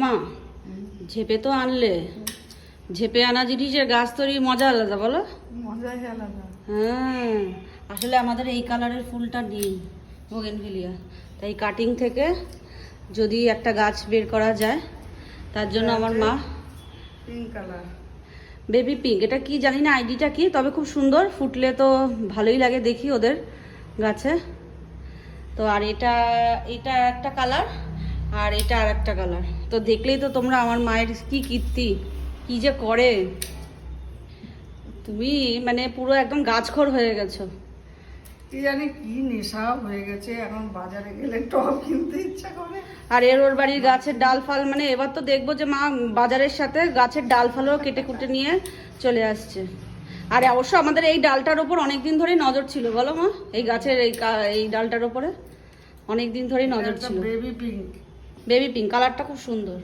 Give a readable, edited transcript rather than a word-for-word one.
মা ঝেপে তো আনলে, ঝেপে আনা জিনিসের গাছ তৈরির মজা আলাদা, বলো? মজাই আলাদা। হ্যাঁ, আসলে আমাদের এই কালারের ফুলটা নেই, বোগেনভিলিয়া, তাই কাটিং থেকে যদি একটা গাছ বের করা যায় তার জন্য আমার মা পিঙ্ক কালার, বেবি পিঙ্ক, এটা কি জানি না আইডিটা কি, তবে খুব সুন্দর, ফুটলে তো ভালোই লাগে দেখি ওদের গাছে। তো আর এটা এটা একটা কালার, আর এটা আর একটা কালার। তো দেখলেই তো তোমরা আমার মায়ের কি কীর্তি, কি যে করে। তুমি মানে পুরো একদম গাছখোর হয়ে গেছো। কি জানি কি নেশা হয়ে গেছে, এখন বাজারে গেলে টব কিনতে ইচ্ছা করে। আর ওর বাড়ির গাছের ডাল ফাল, মানে এবার তো দেখবো যে মা বাজারের সাথে গাছের ডাল ফালও কেটে কুটে নিয়ে চলে আসছে। আর অবশ্য আমাদের এই ডালটার ওপর অনেক দিন ধরেই নজর ছিল, বলো মা? এই গাছের এই ডালটার ওপরে অনেক দিন ধরেই নজর ছিল। বেবি পিঙ্ক, বেবি পিঙ্ক কালারটা খুব সুন্দর।